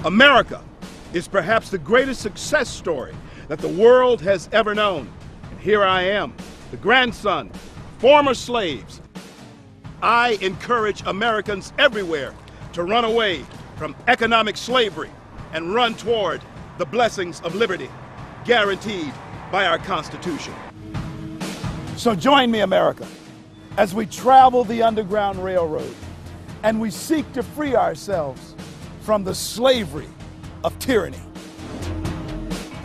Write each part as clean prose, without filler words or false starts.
America is perhaps the greatest success story that the world has ever known. And here I am, the grandson of former slaves. I encourage Americans everywhere to run away from economic slavery and run toward the blessings of liberty guaranteed by our Constitution. So join me, America, as we travel the Underground Railroad and we seek to free ourselves from the slavery of tyranny.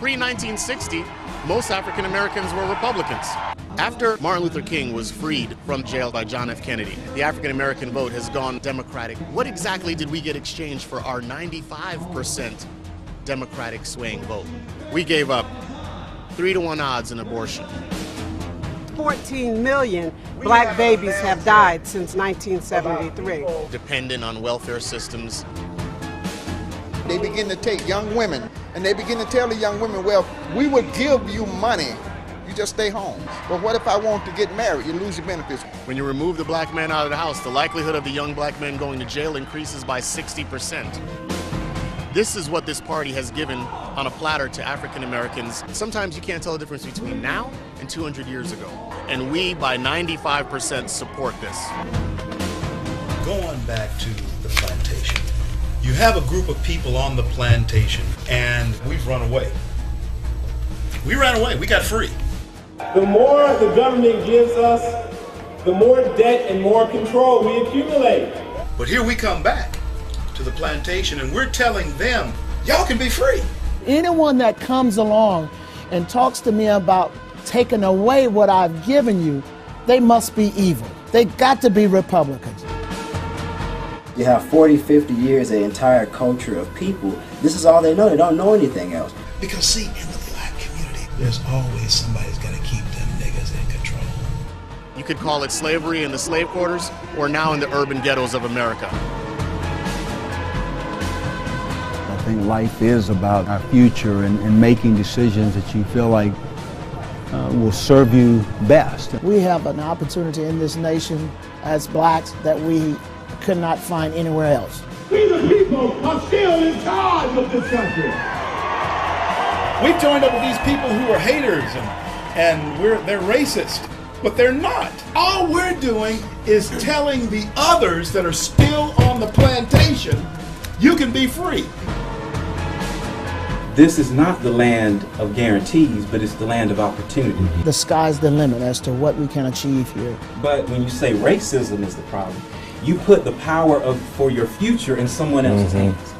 Pre-1960, most African Americans were Republicans. After Martin Luther King was freed from jail by John F. Kennedy, the African American vote has gone Democratic. What exactly did we get exchanged for our 95% Democratic swaying vote? We gave up 3-to-1 odds in abortion. 14 million black babies have died since 1973. Dependent on welfare systems. They begin to take young women and they begin to tell the young women, well, we would give you money, you just stay home. But what if I want to get married? You lose your benefits. When you remove the black man out of the house, the likelihood of the young black men going to jail increases by 60%. This is what this party has given on a platter to African Americans. Sometimes you can't tell the difference between now and 200 years ago. And we, by 95%, support this. Going back to the plantation, you have a group of people on the plantation, and we've run away. We ran away. We got free. The more the government gives us, the more debt and more control we accumulate. But here we come back to the plantation, and we're telling them, y'all can be free. Anyone that comes along and talks to me about taking away what I've given you, they must be evil. They got to be Republicans. You have 40, 50 years, an entire culture of people. This is all they know. They don't know anything else. Because see, in the black community, there's always somebody's got to keep them niggas in control. You could call it slavery in the slave quarters or now in the urban ghettos of America. I think life is about our future and making decisions that you feel like will serve you best. We have an opportunity in this nation as blacks that we could not find anywhere else. We the people are still in charge of this country. We've joined up with these people who are haters and they're racist, but they're not. All we're doing is telling the others that are still on the plantation, you can be free. This is not the land of guarantees, but it's the land of opportunity. The sky's the limit as to what we can achieve here. But when you say racism is the problem, you put the power for your future in someone else's hands.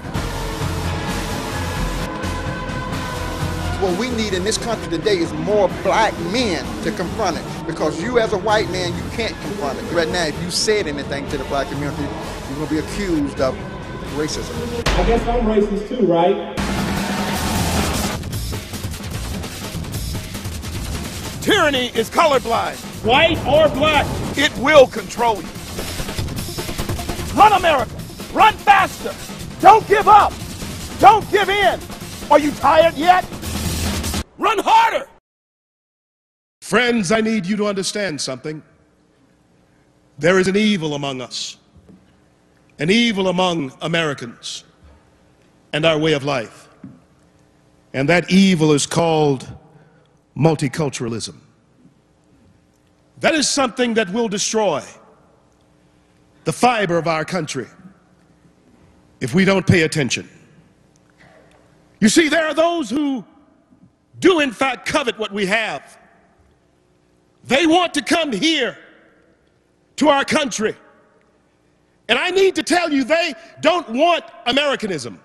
What we need in this country today is more black men to confront it. Because you as a white man, you can't confront it. Right now, if you said anything to the black community, you're going to be accused of racism. I guess I'm racist too, right? Tyranny is colorblind. White or black. It will control you. Run, America! Run faster! Don't give up! Don't give in! Are you tired yet? Run harder! Friends, I need you to understand something. There is an evil among us, an evil among Americans and our way of life. And that evil is called multiculturalism. That is something that will destroy the fiber of our country if we don't pay attention. You see, there are those who do in fact covet what we have. They want to come here to our country. And I need to tell you, they don't want Americanism.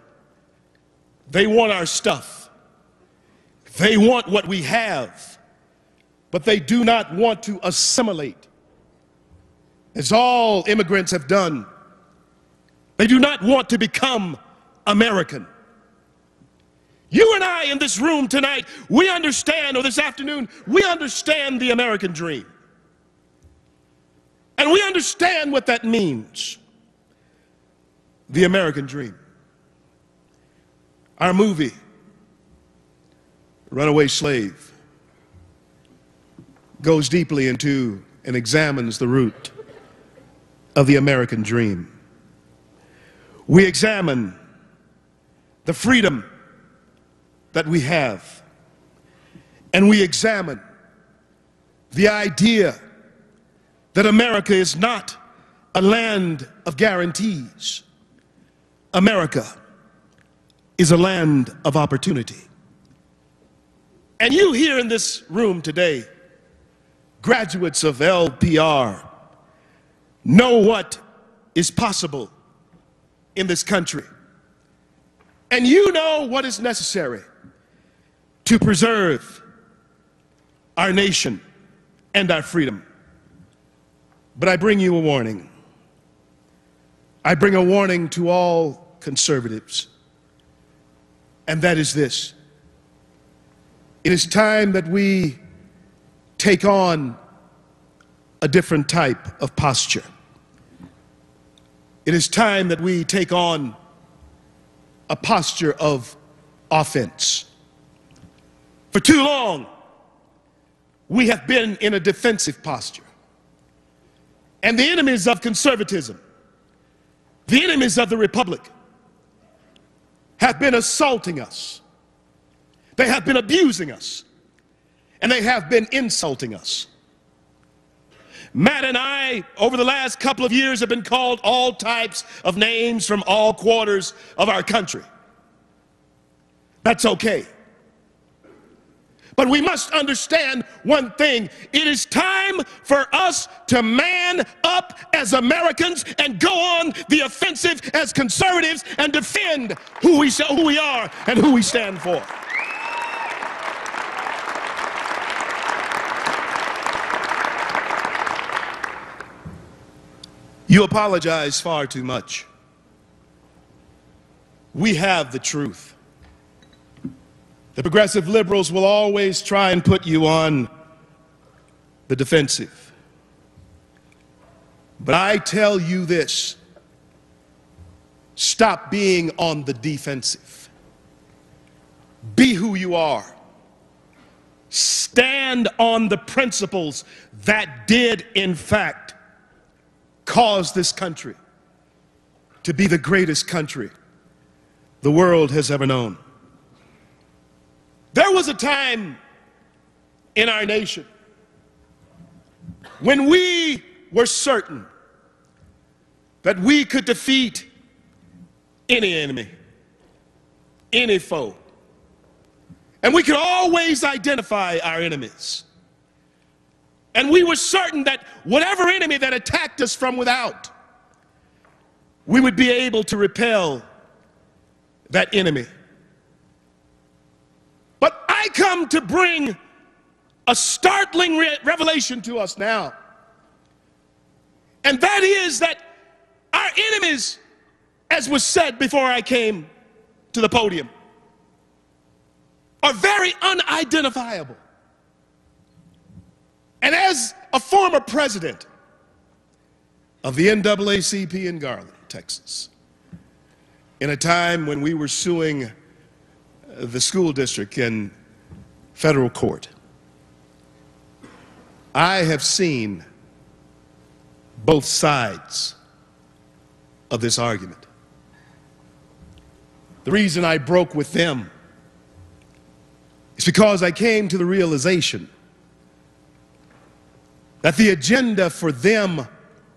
They want our stuff. They want what we have, but they do not want to assimilate, as all immigrants have done. They do not want to become American. You and I in this room tonight, we understand, or this afternoon, we understand the American dream. And we understand what that means. The American dream. Our movie, Runaway Slave, goes deeply into and examines the root of the American dream. We examine the freedom that we have, and we examine the idea that America is not a land of guarantees. America is a land of opportunity. And you here in this room today, graduates of LPR, know what is possible in this country. And you know what is necessary to preserve our nation and our freedom. But I bring you a warning. I bring a warning to all conservatives, and that is this: it is time that we take on a different type of posture. It is time that we take on a posture of offense. For too long, we have been in a defensive posture. And the enemies of conservatism, the enemies of the republic, have been assaulting us. They have been abusing us. And they have been insulting us. Matt and I, over the last couple of years, have been called all types of names from all quarters of our country. That's okay. But we must understand one thing: it is time for us to man up as Americans and go on the offensive as conservatives and defend who we are and who we stand for. You apologize far too much. We have the truth. The progressive liberals will always try and put you on the defensive. But I tell you this: stop being on the defensive. Be who you are. Stand on the principles that did, in fact, cause this country to be the greatest country the world has ever known. There was a time in our nation when we were certain that we could defeat any enemy, any foe. And we could always identify our enemies. And we were certain that whatever enemy that attacked us from without, we would be able to repel that enemy. But I come to bring a startling revelation to us now. And that is that our enemies, as was said before I came to the podium, are very unidentifiable. And as a former president of the NAACP in Garland, Texas, in a time when we were suing the school district in federal court, I have seen both sides of this argument. The reason I broke with them is because I came to the realization that the agenda for them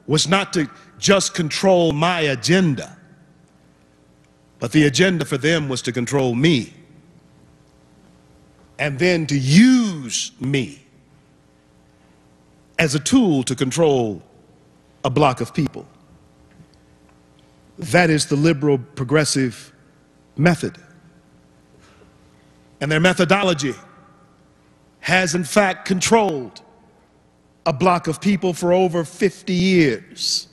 was not to just control my agenda, but the agenda for them was to control me and then to use me as a tool to control a block of people. That is the liberal progressive method. And their methodology has in fact controlled a block of people for over 50 years.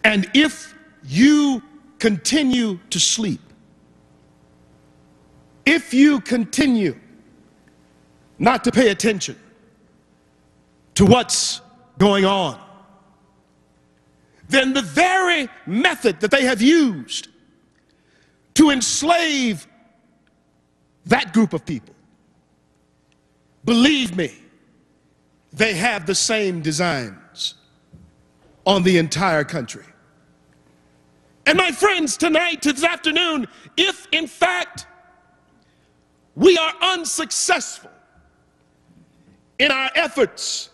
And if you continue to sleep, if you continue not to pay attention to what's going on, then the very method that they have used to enslave that group of people, believe me, they have the same designs on the entire country. And my friends, tonight, this afternoon, if in fact we are unsuccessful in our efforts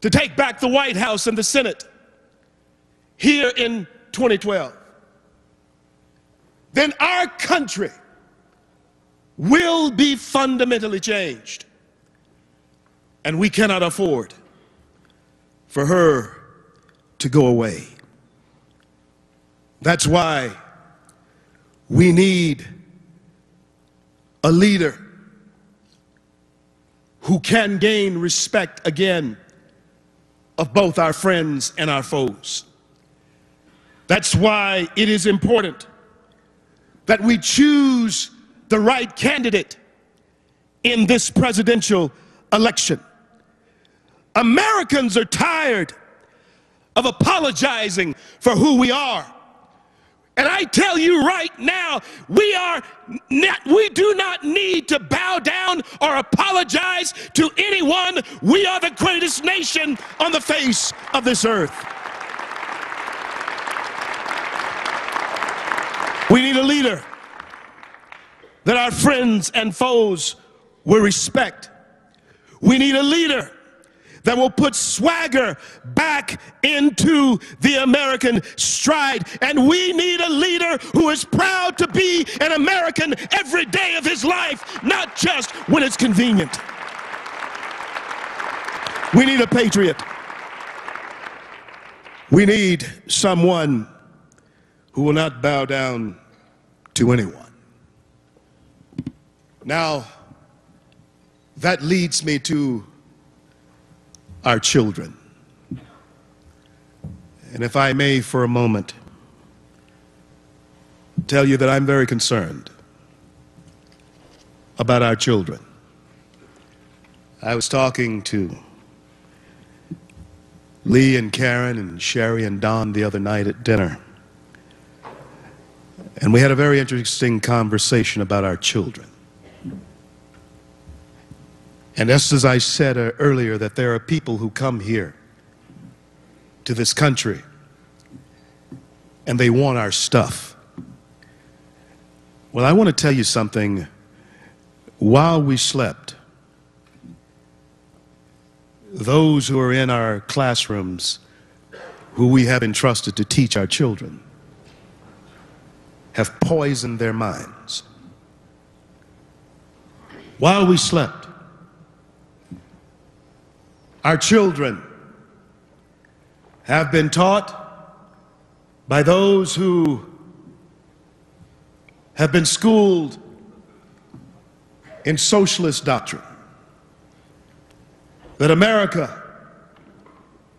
to take back the White House and the Senate here in 2012, then our country will be fundamentally changed. And we cannot afford for her to go away. That's why we need a leader who can gain respect again of both our friends and our foes. That's why it is important that we choose the right candidate in this presidential election. Americans are tired of apologizing for who we are. And I tell you right now, we do not need to bow down or apologize to anyone. We are the greatest nation on the face of this earth. We need a leader that our friends and foes will respect. We need a leader that will put swagger back into the American stride. And we need a leader who is proud to be an American every day of his life, not just when it's convenient. We need a patriot. We need someone who will not bow down to anyone. Now, that leads me to our children. And if I may for a moment tell you that I'm very concerned about our children. I was talking to Lee and Karen and Sherry and Don the other night at dinner. And we had a very interesting conversation about our children. And just as I said earlier, that there are people who come here to this country and they want our stuff. Well, I want to tell you something. While we slept, those who are in our classrooms, who we have entrusted to teach our children, have poisoned their minds. While we slept, our children have been taught by those who have been schooled in socialist doctrine that America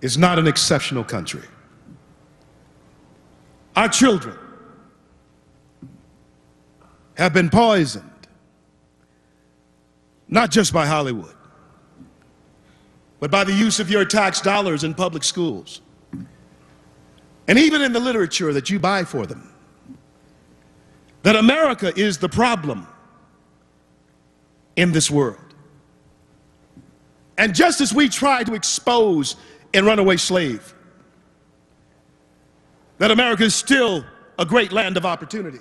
is not an exceptional country. Our children have been poisoned, not just by Hollywood, but by the use of your tax dollars in public schools, and even in the literature that you buy for them, that America is the problem in this world. And just as we try to expose in Runaway Slave that America is still a great land of opportunity,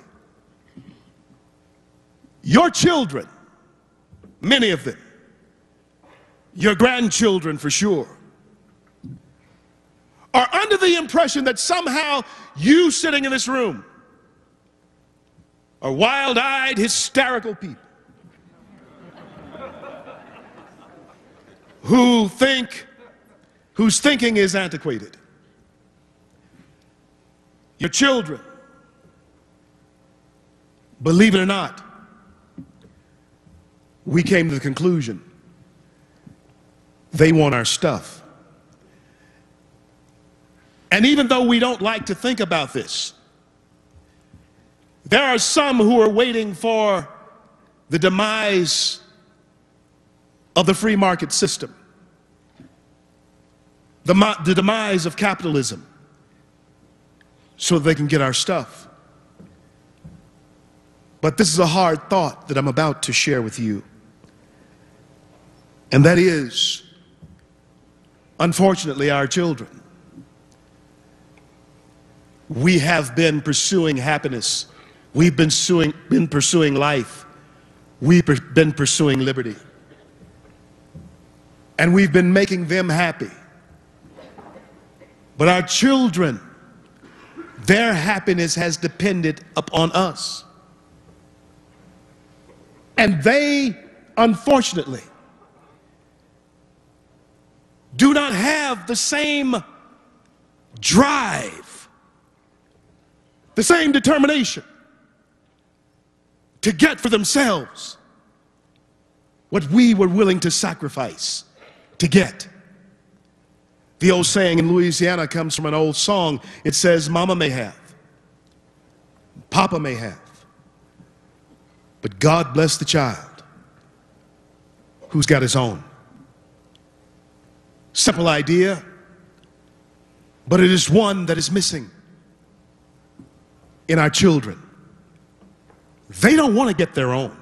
your children, many of them, your grandchildren for sure, are under the impression that somehow you sitting in this room are wild-eyed, hysterical people whose thinking is antiquated. Your children, believe it or not, we came to the conclusion they want our stuff. And even though we don't like to think about this, there are some who are waiting for the demise of the free market system, the demise of capitalism, so they can get our stuff. But this is a hard thought that I'm about to share with you. And that is, unfortunately, our children We have been pursuing happiness. We've been pursuing life. We've been pursuing liberty. And we've been making them happy. But our children, their happiness has depended upon us. And they, unfortunately, do not have the same drive, the same determination to get for themselves what we were willing to sacrifice to get. The old saying in Louisiana comes from an old song. It says, Mama may have, Papa may have, but God bless the child who's got his own. Simple idea, but it is one that is missing in our children. They don't want to get their own.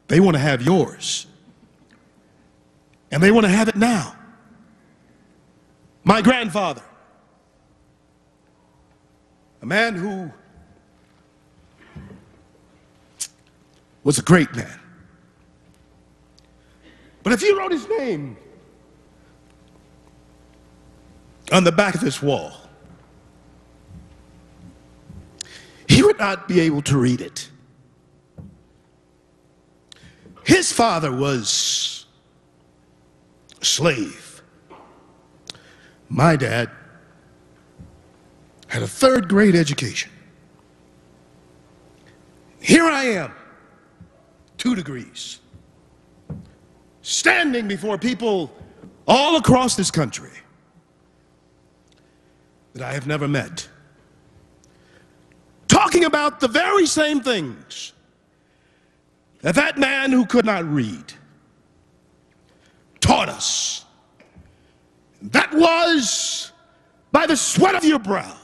They want to have yours. And they want to have it now. My grandfather, a man who was a great man. But if you wrote his name on the back of this wall, he would not be able to read it. His father was a slave. My dad had a third-grade education. Here I am, 2 degrees, standing before people all across this country that I have never met, talking about the very same things that that man who could not read taught us. That was by the sweat of your brow,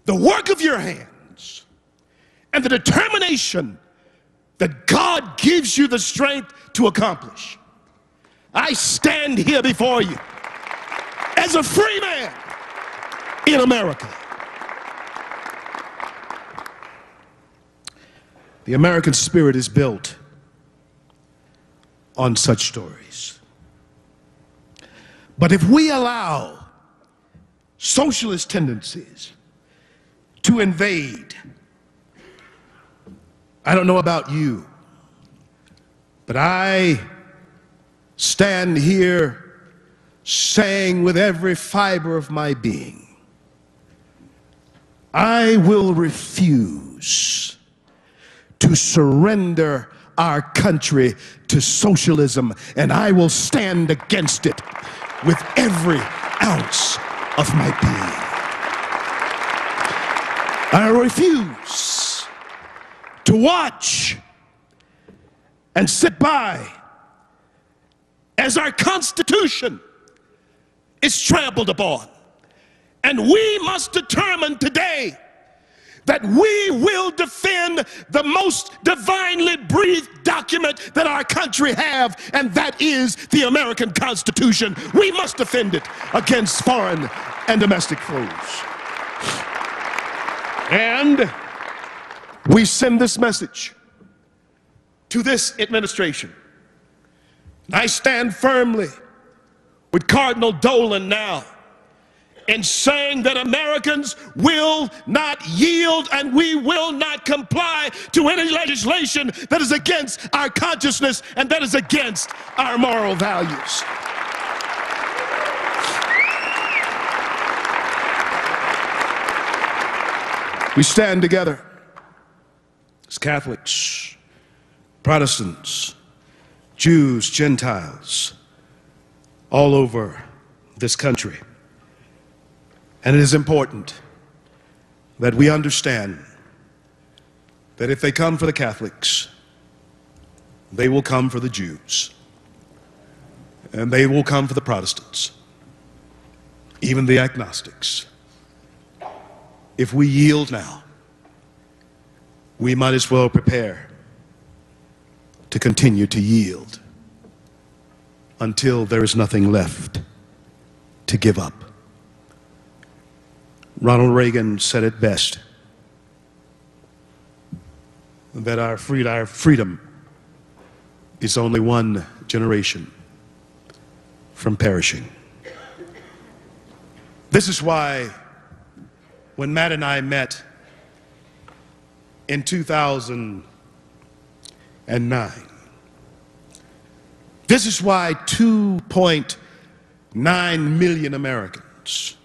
the work of your hands, and the determination that God gives you the strength to accomplish. I stand here before you as a free man in America. The American spirit is built on such stories. But if we allow socialist tendencies to invade, I don't know about you, but I stand here saying with every fiber of my being, I will refuse to surrender our country to socialism, and I will stand against it with every ounce of my being. I refuse to watch and sit by as our Constitution is trampled upon. And we must determine today that we will defend the most divinely breathed document that our country have, and that is the American Constitution. We must defend it against foreign and domestic foes. And we send this message to this administration. I stand firmly with Cardinal Dolan now in saying that Americans will not yield and we will not comply to any legislation that is against our consciousness and that is against our moral values. We stand together as Catholics, Protestants, Jews, Gentiles, all over this country. And it is important that we understand that if they come for the Catholics, they will come for the Jews, and they will come for the Protestants, even the agnostics. If we yield now, we might as well prepare to continue to yield until there is nothing left to give up. Ronald Reagan said it best, that our freedom is only one generation from perishing. This is why when Matt and I met in 2009, this is why 2.9 million Americans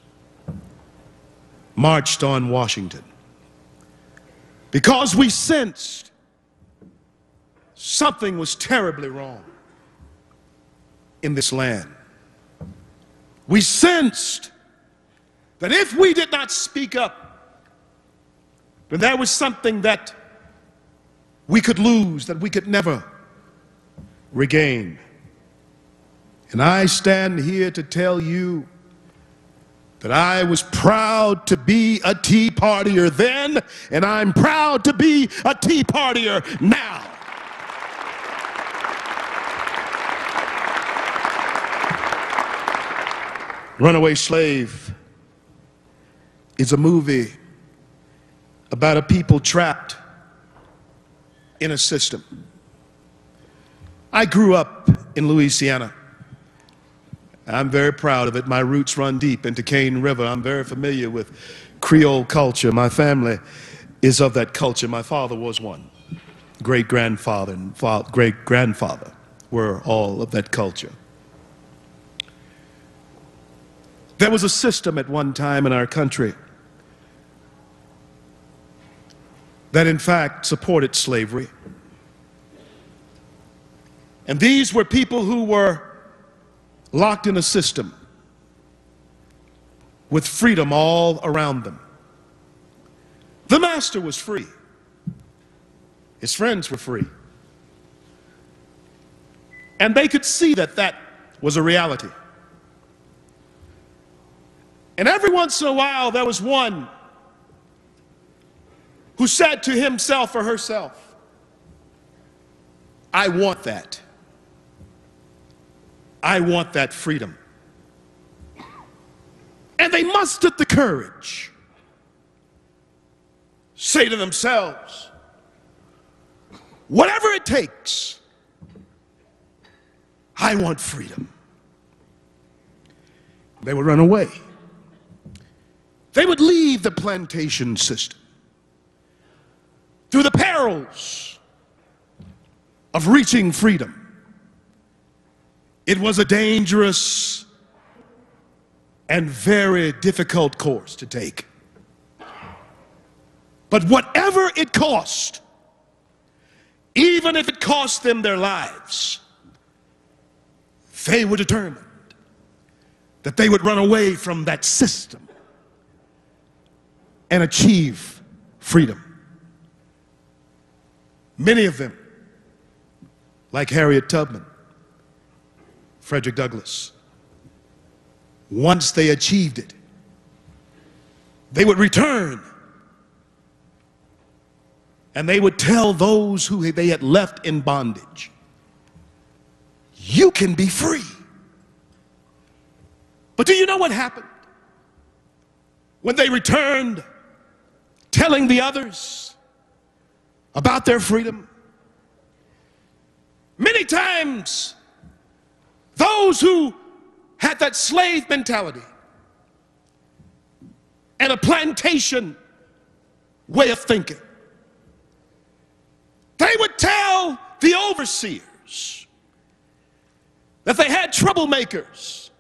marched on Washington, because we sensed something was terribly wrong in this land. We sensed that if we did not speak up, then there was something that we could lose, that we could never regain. And I stand here to tell you that I was proud to be a Tea Partier then, and I'm proud to be a Tea Partier now. Runaway Slave is a movie about a people trapped in a system. I grew up in Louisiana. I'm very proud of it. My roots run deep into Cane River. I'm very familiar with Creole culture. My family is of that culture. My father was one. Great-grandfather and great-grandfather were all of that culture. There was a system at one time in our country that in fact supported slavery. And these were people who were locked in a system with freedom all around them. The master was free. His friends were free. And they could see that that was a reality. And every once in a while there was one who said to himself or herself, I want that. I want that freedom. And they mustered the courage, say to themselves, whatever it takes, I want freedom. They would run away. They would leave the plantation system through the perils of reaching freedom. It was a dangerous and very difficult course to take. But whatever it cost, even if it cost them their lives, they were determined that they would run away from that system and achieve freedom. Many of them, like Harriet Tubman, Frederick Douglass, once they achieved it, they would return and they would tell those who they had left in bondage, you can be free. But do you know what happened when they returned telling the others about their freedom? Many times those who had that slave mentality and a plantation way of thinking, they would tell the overseers that they had troublemakers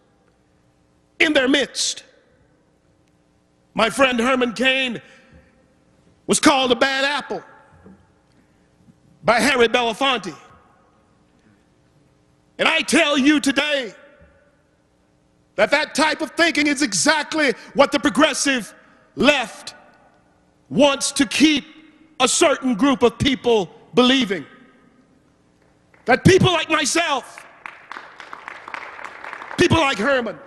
in their midst. My friend Herman Cain was called a bad apple by Harry Belafonte. And I tell you today that that type of thinking is exactly what the progressive left wants to keep a certain group of people believing. That people like myself, people like Herman,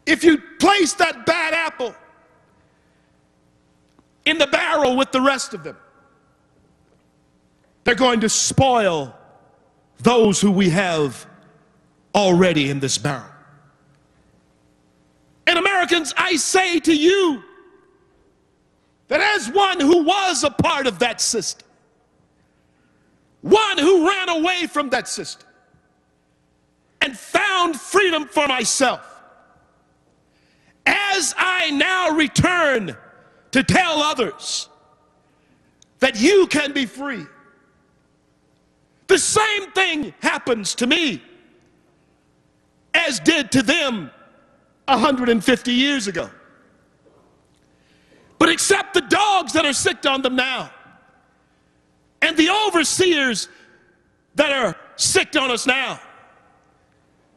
if you place that bad apple in the barrel with the rest of them, they're going to spoil those who we have already in this barrel. And America Americans, I say to you that as one who was a part of that system, one who ran away from that system and found freedom for myself, as I now return to tell others that you can be free, the same thing happens to me as did to them 150 years ago. But except the dogs that are sick on them now, and the overseers that are sick on us now,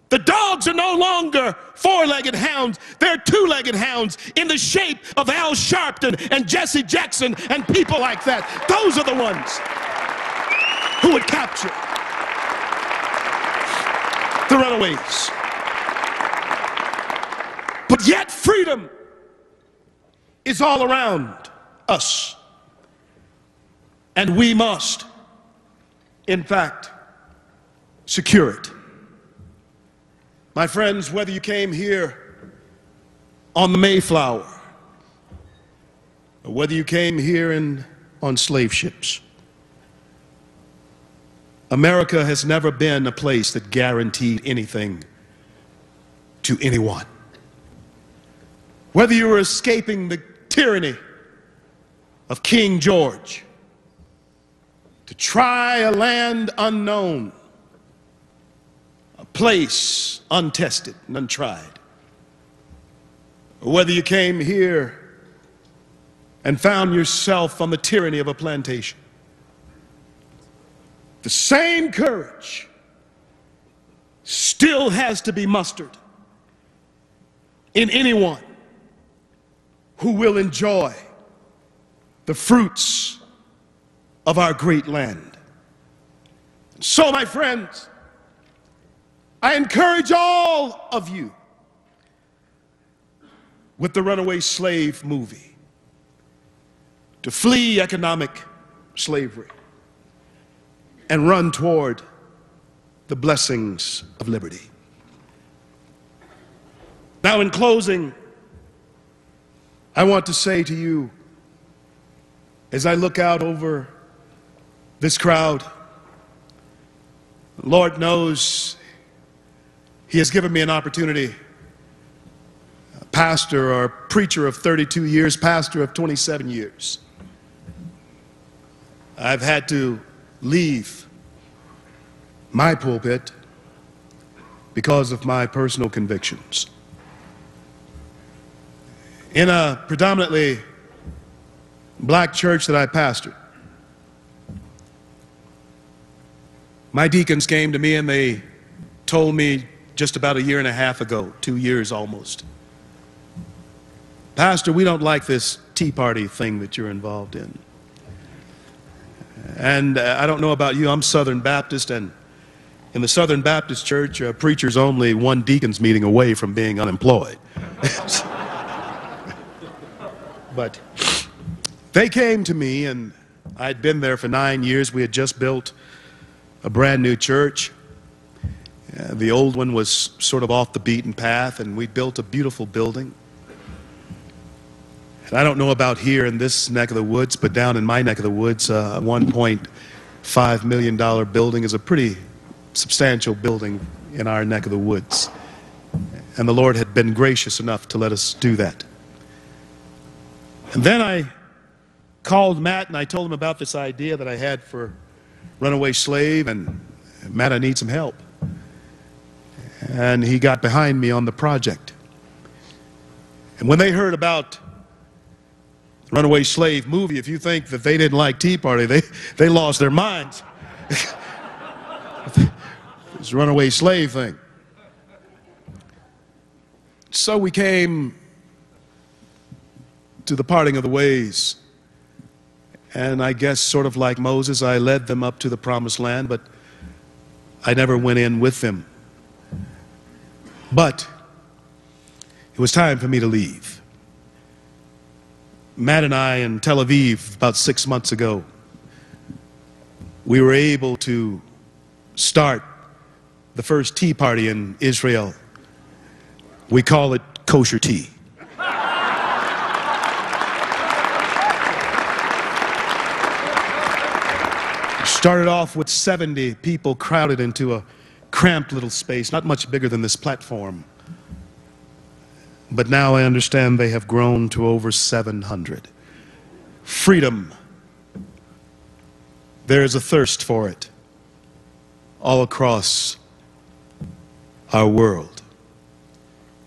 the dogs are no longer four-legged hounds. They're two-legged hounds in the shape of Al Sharpton and Jesse Jackson and people like that. Those are the ones who would capture the runaways. But yet freedom is all around us. And we must, in fact, secure it. My friends, whether you came here on the Mayflower, or whether you came here on slave ships, America has never been a place that guaranteed anything to anyone. Whether you were escaping the tyranny of King George to try a land unknown, a place untested and untried, or whether you came here and found yourself on the tyranny of a plantation, the same courage still has to be mustered in anyone who will enjoy the fruits of our great land. So, my friends, I encourage all of you with the Runaway Slave movie to flee economic slavery and run toward the blessings of liberty. Now, in closing, I want to say to you, as I look out over this crowd, the Lord knows He has given me an opportunity. A pastor or preacher of 32 years, pastor of 27 years. I've had to leave my pulpit because of my personal convictions. In a predominantly black church that I pastored, my deacons came to me and they told me just about a year and a half ago, 2 years almost, Pastor, we don't like this Tea Party thing that you're involved in. And I don't know about you, I'm Southern Baptist, and in the Southern Baptist church, a preacher's only one deacon's meeting away from being unemployed. But they came to me, and I'd been there for 9 years. We had just built a brand new church. The old one was sort of off the beaten path, and we built a beautiful building. And I don't know about here in this neck of the woods, but down in my neck of the woods, a $1.5 million building is a pretty substantial building in our neck of the woods. And the Lord had been gracious enough to let us do that. And then I called Matt and I told him about this idea that I had for Runaway Slave, and Matt, I need some help. And he got behind me on the project. And when they heard about the Runaway Slave movie, if you think that they didn't like Tea Party, they lost their minds. This Runaway Slave thing. So we came to the parting of the ways. And I guess sort of like Moses, I led them up to the promised land, but I never went in with them. But it was time for me to leave. Matt and I in Tel Aviv about 6 months ago, we were able to start the first tea party in Israel. We call it kosher tea. Started off with 70 people crowded into a cramped little space, not much bigger than this platform. But now I understand they have grown to over 700. Freedom. There is a thirst for it all across our world.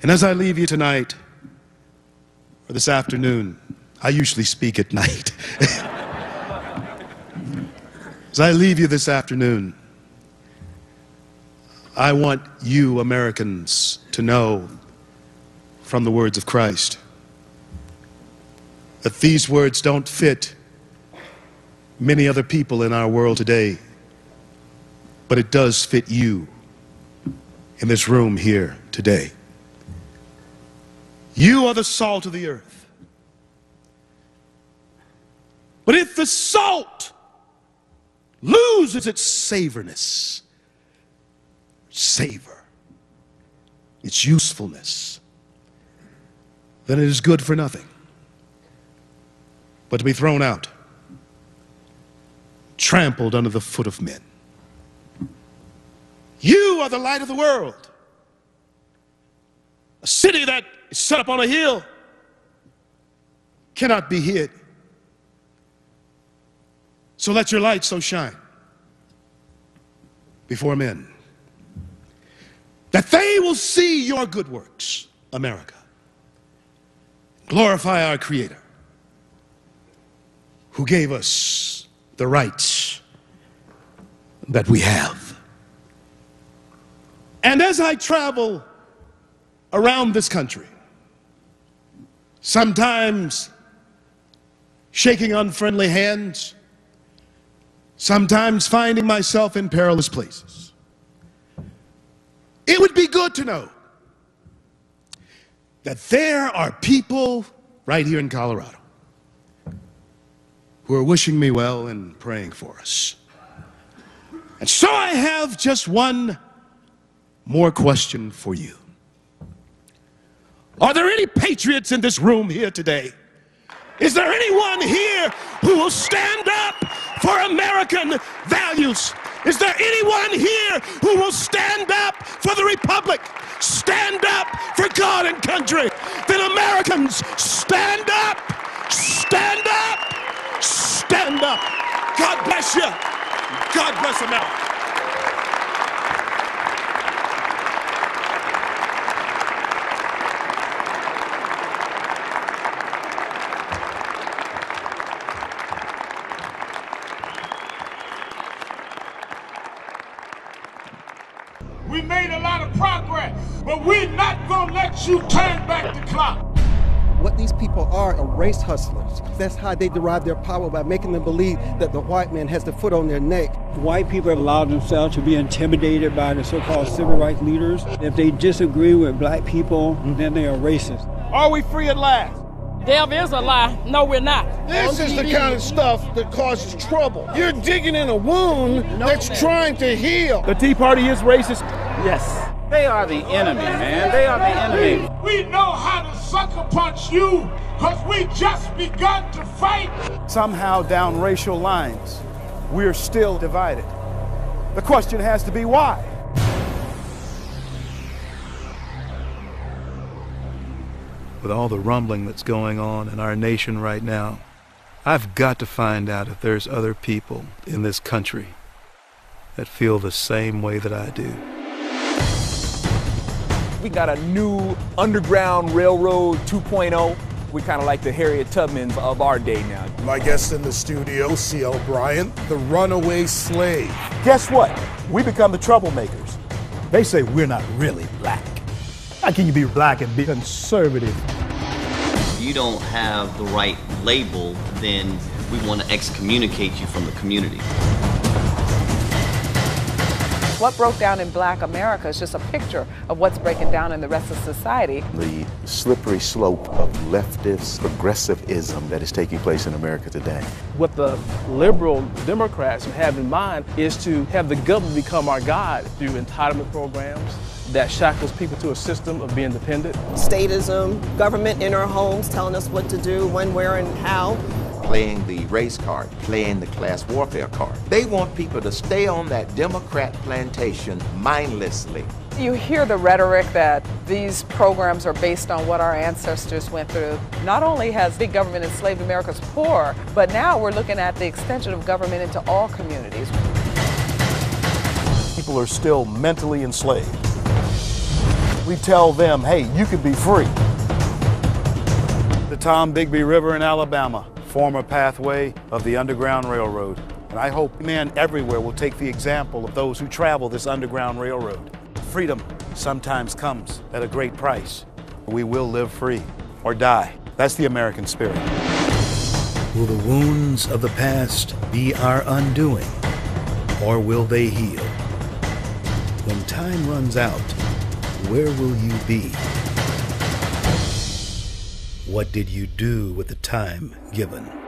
And as I leave you tonight, or this afternoon, I usually speak at night. As I leave you this afternoon, I want you Americans to know from the words of Christ that these words don't fit many other people in our world today, but it does fit you in this room here today. You are the salt of the earth. But if the salt loses its savoriness, savor, its usefulness, then it is good for nothing but to be thrown out, trampled under the foot of men. You are the light of the world. A city that is set up on a hill cannot be hid. So let your light so shine before men that they will see your good works, America. Glorify our Creator, who gave us the rights that we have. And as I travel around this country, sometimes shaking unfriendly hands, sometimes finding myself in perilous places, it would be good to know that there are people right here in Colorado who are wishing me well and praying for us. And so I have just one more question for you. Are there any patriots in this room here today? Is there anyone here who will stand up for American values? Is there anyone here who will stand up for the Republic? Stand up for God and country? Then Americans, stand up! Stand up! Stand up! God bless you! God bless America! We made a lot of progress, but we're not gonna let you turn back the clock. What these people are race hustlers. That's how they derive their power, by making them believe that the white man has the foot on their neck. White people have allowed themselves to be intimidated by the so-called civil rights leaders. If they disagree with black people, then they are racist. Are we free at last? Devil is a lie. No, we're not. This is the kind of stuff that causes trouble. You're digging in a wound that's trying to heal. The Tea Party is racist? Yes. They are the enemy, man. They are the enemy. We know how to sucker punch you because we just begun to fight. Somehow down racial lines, we're still divided. The question has to be why? With all the rumbling that's going on in our nation right now, I've got to find out if there's other people in this country that feel the same way that I do. We got a new Underground Railroad 2.0. We kind of like the Harriet Tubmans of our day now. My guest in the studio, CL Bryant, the Runaway Slave. Guess what? We become the troublemakers. They say we're not really black. How can you be black and be conservative? If you don't have the right label, then we want to excommunicate you from the community. What broke down in Black America is just a picture of what's breaking down in the rest of society. The slippery slope of leftist progressivism that is taking place in America today. What the liberal Democrats have in mind is to have the government become our God through entitlement programs that shackles people to a system of being dependent. Statism, government in our homes telling us what to do, when, where, and how. playing the race card, playing the class warfare card. They want people to stay on that Democrat plantation mindlessly. You hear the rhetoric that these programs are based on what our ancestors went through. Not only has big government enslaved America's poor, but now we're looking at the extension of government into all communities. People are still mentally enslaved. We tell them, hey, you can be free. The Tom Bigby River in Alabama, former pathway of the Underground Railroad. And I hope men everywhere will take the example of those who travel this Underground Railroad. Freedom sometimes comes at a great price. We will live free or die. That's the American spirit. Will the wounds of the past be our undoing, or will they heal? When time runs out, where will you be? What did you do with the time given?